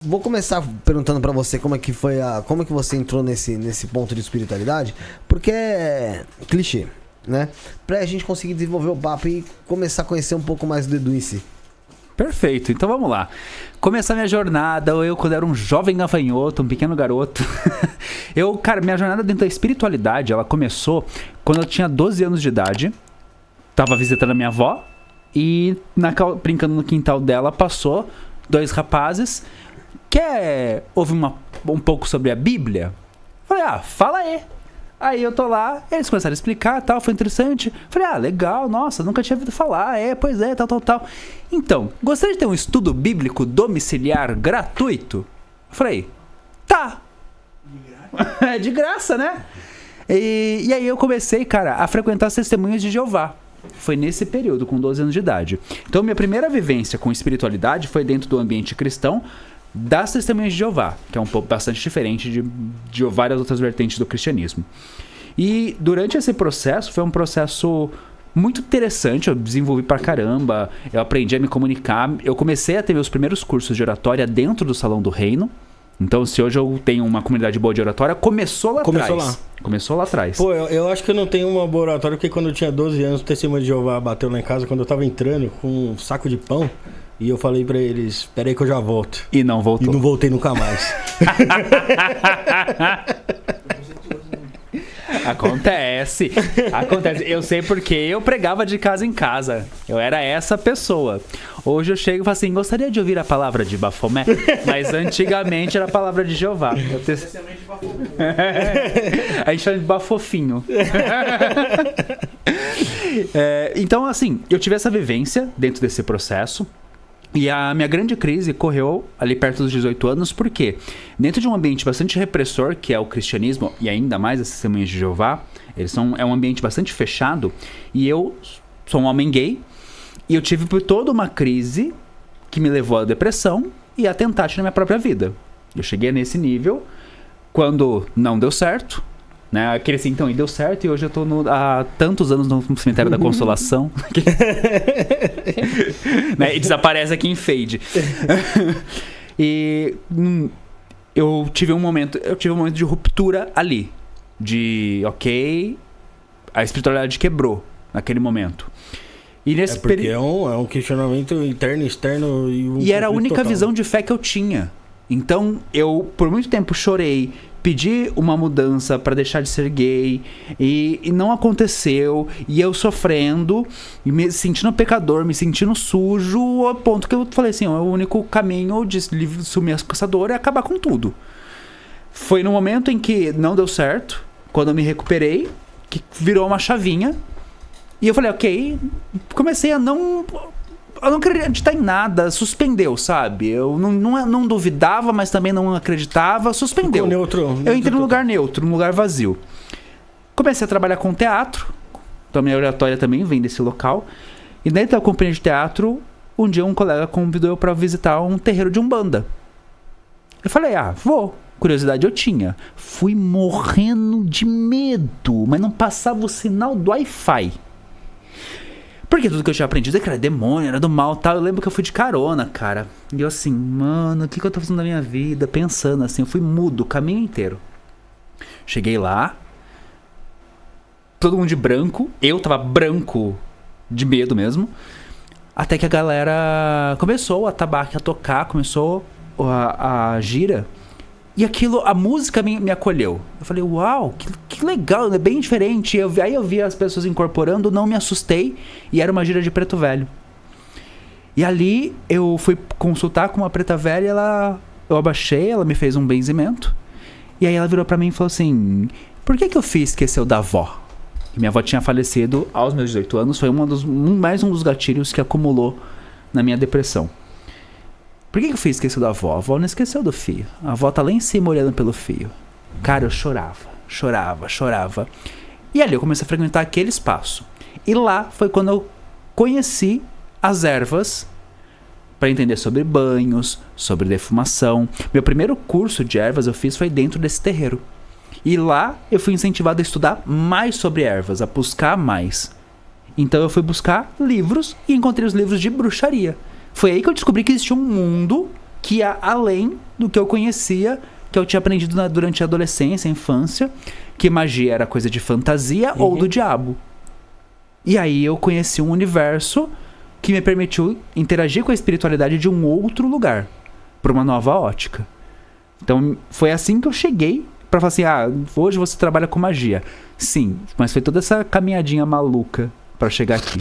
Vou começar perguntando pra você como é que foi como é que você entrou nesse ponto de espiritualidade, porque é clichê, né? Pra gente conseguir desenvolver o papo e começar a conhecer um pouco mais do Edu em si. Perfeito, então vamos lá. Começar minha jornada, eu quando era um jovem gafanhoto, um pequeno garoto. Minha jornada dentro da espiritualidade, ela começou quando eu tinha 12 anos de idade. Tava visitando a minha avó e brincando no quintal dela, passou 2 rapazes. Quer ouvir um pouco sobre a Bíblia? Falei, fala aí. Aí eu tô lá, eles começaram a explicar, tal, foi interessante. Falei, legal, nossa, nunca tinha ouvido falar, pois é, tal. Então, gostaria de ter um estudo bíblico domiciliar gratuito? Falei, tá. É de graça, né? E aí eu comecei, cara, a frequentar as testemunhas de Jeová. Foi nesse período, com 12 anos de idade. Então, minha primeira vivência com espiritualidade foi dentro do ambiente cristão, das testemunhas de Jeová, que é um pouco bastante diferente de várias outras vertentes do cristianismo. E durante esse processo, foi um processo muito interessante, eu desenvolvi pra caramba, eu aprendi a me comunicar, eu comecei a ter meus primeiros cursos de oratória dentro do Salão do Reino. Então, se hoje eu tenho uma comunidade boa de oratória, começou lá atrás. Pô, eu acho que eu não tenho uma boa oratória, porque quando eu tinha 12 anos, o testemunho de Jeová bateu lá em casa, quando eu tava entrando com um saco de pão. E eu falei pra eles, espera aí que eu já volto. E não voltou. E não voltei nunca mais. Acontece. Eu sei porque eu pregava de casa em casa. Eu era essa pessoa. Hoje eu chego e falo assim, gostaria de ouvir a palavra de Bafomé? Mas antigamente era a palavra de Jeová. A gente chama de Bafofinho. Então, assim, eu tive essa vivência dentro desse processo. E a minha grande crise correu ali perto dos 18 anos, porque dentro de um ambiente bastante repressor, que é o cristianismo, e ainda mais as testemunhas de Jeová, é um ambiente bastante fechado, e eu sou um homem gay, e eu tive por toda uma crise que me levou à depressão e a tentar tirar minha própria vida. Eu cheguei nesse nível, quando não deu certo, né? Eu cresci então e deu certo, e hoje eu tô há tantos anos no cemitério da Consolação. Né? E desaparece aqui em fade. E eu tive um momento de ruptura ali. A espiritualidade quebrou naquele momento. E nesse porque é um questionamento interno, externo e era a única visão de fé que eu tinha. Então eu por muito tempo chorei, pedi uma mudança pra deixar de ser gay e não aconteceu, e eu sofrendo e me sentindo pecador, me sentindo sujo, ao ponto que eu falei assim, o único caminho de sumir com essa dor é acabar com tudo. Foi no momento em que não deu certo, quando eu me recuperei, que virou uma chavinha, e eu falei, ok, comecei a não acreditar em nada, suspendeu, sabe? Eu não duvidava, mas também não acreditava, suspendeu. Eu entrei num lugar neutro, num lugar vazio. Comecei a trabalhar com teatro, então a minha oratória também vem desse local. E dentro da companhia de teatro, um dia um colega convidou eu para visitar um terreiro de Umbanda. Eu falei, vou. Curiosidade eu tinha. Fui morrendo de medo, mas não passava o sinal do Wi-Fi. Porque tudo que eu tinha aprendido é que era demônio, era do mal e tal. Eu lembro que eu fui de carona, cara. E eu assim, mano, o que eu tô fazendo na minha vida? Pensando assim, eu fui mudo o caminho inteiro. Cheguei lá, todo mundo de branco. Eu tava branco de medo mesmo. Até que a galera começou, a tabaque a tocar, começou a gira. E aquilo, a música me acolheu. Eu falei, uau, que legal, é bem diferente. Aí eu vi as pessoas incorporando, não me assustei. E era uma gira de preto velho. E ali eu fui consultar com uma preta velha, eu abaixei, ela me fez um benzimento. E aí ela virou pra mim e falou assim, por que eu fiz esquecer da avó? E minha avó tinha falecido aos meus 18 anos, foi mais um dos gatilhos que acumulou na minha depressão. Por que eu fiz esquecer da avó? A avó não esqueceu do filho. A avó tá lá em cima olhando pelo filho. Cara, eu chorava. E ali eu comecei a frequentar aquele espaço. E lá foi quando eu conheci as ervas para entender sobre banhos, sobre defumação. Meu primeiro curso de ervas eu fiz foi dentro desse terreiro. E lá eu fui incentivado a estudar mais sobre ervas, a buscar mais. Então eu fui buscar livros e encontrei os livros de bruxaria. Foi aí que eu descobri que existia um mundo que ia além do que eu conhecia, que eu tinha aprendido durante a adolescência, a infância, que magia era coisa de fantasia ou do diabo. E aí eu conheci um universo que me permitiu interagir com a espiritualidade de um outro lugar, para uma nova ótica. Então foi assim que eu cheguei pra falar assim, hoje você trabalha com magia. Sim, mas foi toda essa caminhadinha maluca pra chegar aqui.